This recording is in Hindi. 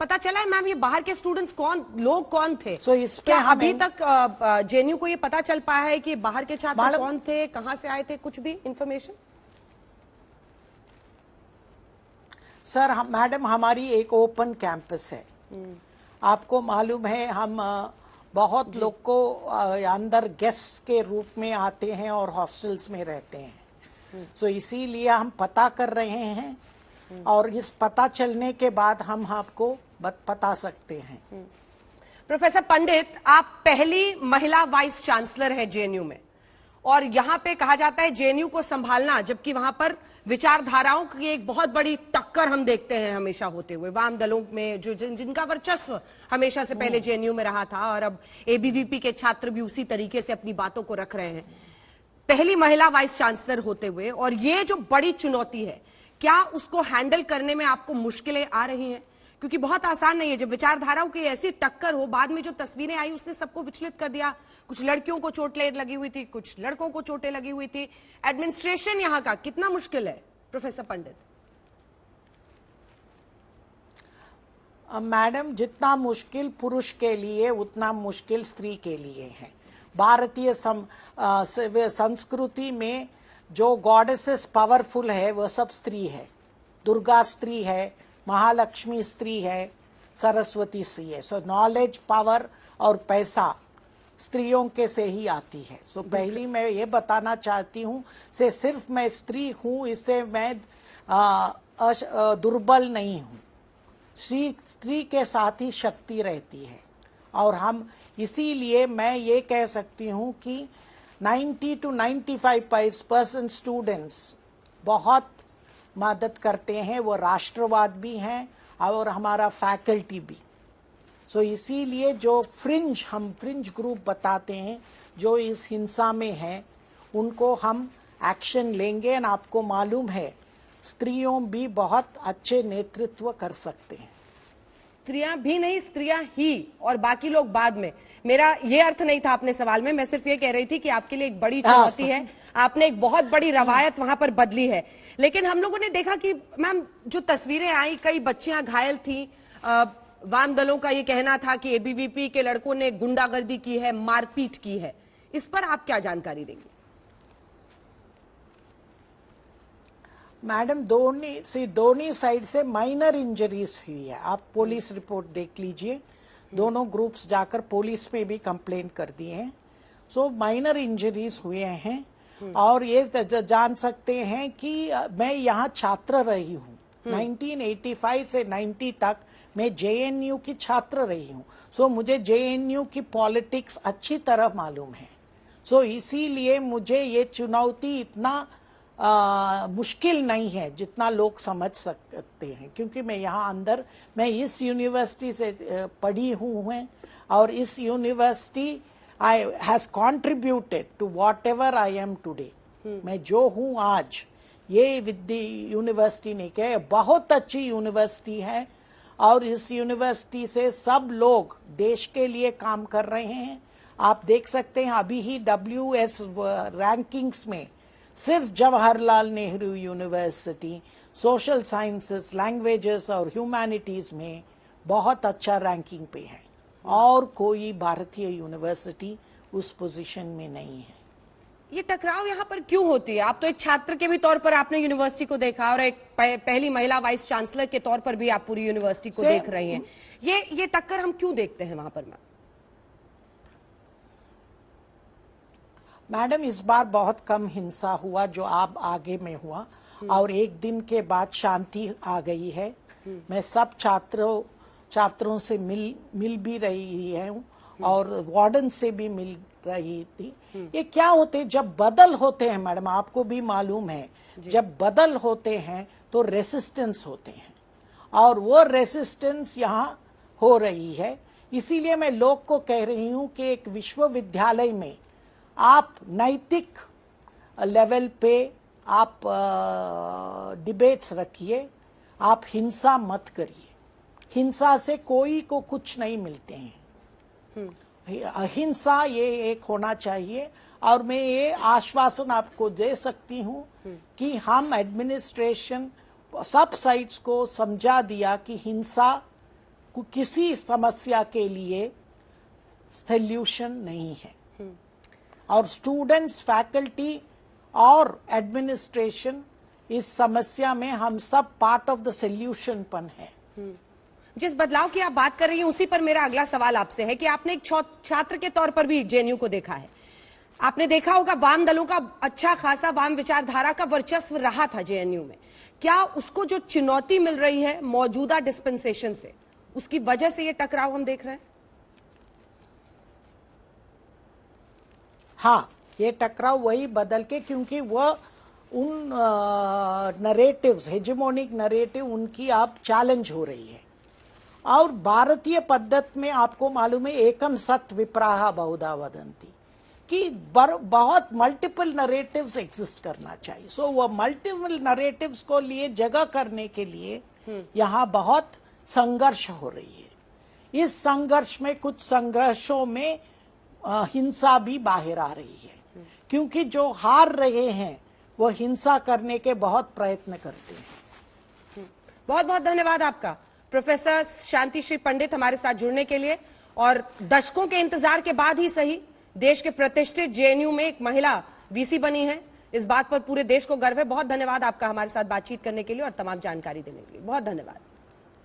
पता चला है मैम ये बाहर के स्टूडेंट्स कौन थे? क्या अभी तक जेएनयू को ये पता चल पाया है कि बाहर के छात्र कौन थे, कहां से आए थे, कुछ भी इंफॉर्मेशन? सर मैडम हमारी एक ओपन कैंपस है, आपको मालूम है। हम बहुत लोग को अंदर गेस्ट के रूप में आते हैं और हॉस्टल्स में रहते हैं। तो इसीलिए हम पता कर रहे हैं और इस पता चलने के बाद हम आपको बता सकते हैं। प्रोफेसर पंडित, आप पहली महिला वाइस चांसलर है जेएनयू में, और यहां पे कहा जाता है जेएनयू को संभालना, जबकि वहां पर विचारधाराओं की एक बहुत बड़ी टक्कर हम देखते हैं हमेशा होते हुए वाम दलों में, जो जिनका वर्चस्व हमेशा से पहले जेएनयू में रहा था, और अब एबीवीपी के छात्र भी उसी तरीके से अपनी बातों को रख रहे हैं। पहली महिला वाइस चांसलर होते हुए, और ये जो बड़ी चुनौती है, क्या उसको हैंडल करने में आपको मुश्किलें आ रही हैं? क्योंकि बहुत आसान नहीं है जब विचारधाराओं की ऐसी टक्कर हो। बाद में जो तस्वीरें आई उसने सबको विचलित कर दिया। कुछ लड़कियों को चोटें लगी हुई थी, कुछ लड़कों को चोटें लगी हुई थी। एडमिनिस्ट्रेशन यहाँ का कितना मुश्किल है प्रोफेसर पंडित? मैडम, जितना मुश्किल पुरुष के लिए उतना मुश्किल स्त्री के लिए है। भारतीय संस्कृति में जो गॉडेसेस पावरफुल है वो सब स्त्री है। दुर्गा स्त्री है, महालक्ष्मी स्त्री है, सरस्वती स्त्री है। सो नॉलेज, पावर और पैसा स्त्रियों के से ही आती है। सो पहली मैं ये बताना चाहती हूँ से सिर्फ मैं स्त्री हूँ, इससे मैं दुर्बल नहीं हूँ। स्त्री के साथ ही शक्ति रहती है, और हम इसीलिए मैं ये कह सकती हूँ कि 90 to 95% स्टूडेंट्स बहुत मदद करते हैं। वो राष्ट्रवाद भी हैं और हमारा फैकल्टी भी। सो इसीलिए जो हम फ्रिंज ग्रुप बताते हैं जो इस हिंसा में हैं, उनको हम एक्शन लेंगे। और आपको मालूम है स्त्रियों भी बहुत अच्छे नेतृत्व कर सकते हैं। स्त्रियां भी नहीं, स्त्रियां ही, और बाकी लोग बाद में। मेरा ये अर्थ नहीं था अपने सवाल में, मैं सिर्फ ये कह रही थी कि आपके लिए एक बड़ी चुनौती है, आपने एक बहुत बड़ी रवायत वहां पर बदली है। लेकिन हम लोगों ने देखा कि मैम जो तस्वीरें आई, कई बच्चियां घायल थी। वाम दलों का ये कहना था कि एबीवीपी के लड़कों ने गुंडागर्दी की है, मारपीट की है। इस पर आप क्या जानकारी देंगे? मैडम, दोनों साइड से माइनर इंजरीज हुई है। आप पुलिस रिपोर्ट देख लीजिए। दोनों ग्रुप्स जाकर पुलिस में भी कंप्लेंट कर दिए हैं। सो माइनर इंजरीज हुए हैं। और ये जान सकते हैं कि मैं यहाँ छात्र रही हूँ। 1985 से 90 तक मैं जेएनयू की छात्र रही हूँ। सो मुझे जेएनयू की पॉलिटिक्स अच्छी तरह मालूम है। सो इसीलिए मुझे ये चुनौती इतना मुश्किल नहीं है जितना लोग समझ सकते हैं, क्योंकि मैं यहाँ अंदर, मैं इस यूनिवर्सिटी से पढ़ी हूँ और इस university has contributed to whatever I am today. मैं जो हूँ आज, ये यूनिवर्सिटी ने कहा, बहुत अच्छी यूनिवर्सिटी है। और इस यूनिवर्सिटी से सब लोग देश के लिए काम कर रहे हैं। आप देख सकते हैं अभी ही WS रैंकिंग्स में सिर्फ Jawaharlal Nehru university social sciences, languages और ह्यूमैनिटीज में बहुत अच्छा रैंकिंग पे है, और कोई भारतीय यूनिवर्सिटी उस पोजीशन में नहीं है। ये टकराव यहाँ पर क्यों होती है? आप तो एक छात्र के भी तौर पर आपने यूनिवर्सिटी को देखा, और एक पहली महिला वाइस चांसलर के तौर पर भी आप पूरी यूनिवर्सिटी को देख रही हैं। ये टक्कर हम क्यों देखते हैं वहां पर? मैडम, इस बार बहुत कम हिंसा हुआ जो आप आगे में हुआ, और एक दिन के बाद शांति आ गई है। मैं सब छात्रों से मिल भी रही हूँ और वार्डन से भी मिल रही थी। ये क्या होते, जब बदल होते हैं मैडम, आपको भी मालूम है, जब बदल होते हैं तो रेसिस्टेंस होते हैं, और वो रेसिस्टेंस यहाँ हो रही है। इसीलिए मैं लोग को कह रही हूँ कि एक विश्वविद्यालय में आप नैतिक लेवल पे आप डिबेट्स रखिए, आप हिंसा मत करिए। हिंसा से कोई को कुछ नहीं मिलते हैं। अहिंसा ये एक होना चाहिए। और मैं ये आश्वासन आपको दे सकती हूँ कि हम एडमिनिस्ट्रेशन सब साइड्स को समझा दिया कि हिंसा किसी समस्या के लिए सॉल्यूशन नहीं है। और स्टूडेंट्स, फैकल्टी और एडमिनिस्ट्रेशन इस समस्या में हम सब पार्ट ऑफ द सॉल्यूशन पन है। जिस बदलाव की आप बात कर रही हैं उसी पर मेरा अगला सवाल आपसे है कि आपने एक छात्र के तौर पर भी जेएनयू को देखा है। आपने देखा होगा वाम दलों का अच्छा खासा वाम विचारधारा का वर्चस्व रहा था जेएनयू में। क्या उसको जो चुनौती मिल रही है मौजूदा डिस्पेंसेशन से, उसकी वजह से ये टकराव हम देख रहे हैं? हाँ, ये टकराव वही बदल के, क्योंकि वह उन नरेटिव्स, हेजेमोनिक नरेटिव उनकी आप चैलेंज हो रही है। और भारतीय पद्धति में आपको मालूम है एकम सत विप्राह बहुधा वदंती, कि बहुत मल्टीपल नरेटिव्स एग्जिस्ट करना चाहिए। सो वो मल्टीपल नरेटिव्स को लिए जगह करने के लिए यहाँ बहुत संघर्ष हो रही है। इस संघर्ष में कुछ संघर्षों में हिंसा भी बाहर आ रही है, क्योंकि जो हार रहे हैं वो हिंसा करने के बहुत प्रयत्न करते हैं। बहुत बहुत धन्यवाद आपका प्रोफेसर शांति श्री पंडित हमारे साथ जुड़ने के लिए। और दशकों के इंतजार के बाद ही सही देश के प्रतिष्ठित जेएनयू में एक महिला वीसी बनी है, इस बात पर पूरे देश को गर्व है। बहुत धन्यवाद आपका हमारे साथ बातचीत करने के लिए और तमाम जानकारी देने के लिए। बहुत धन्यवाद।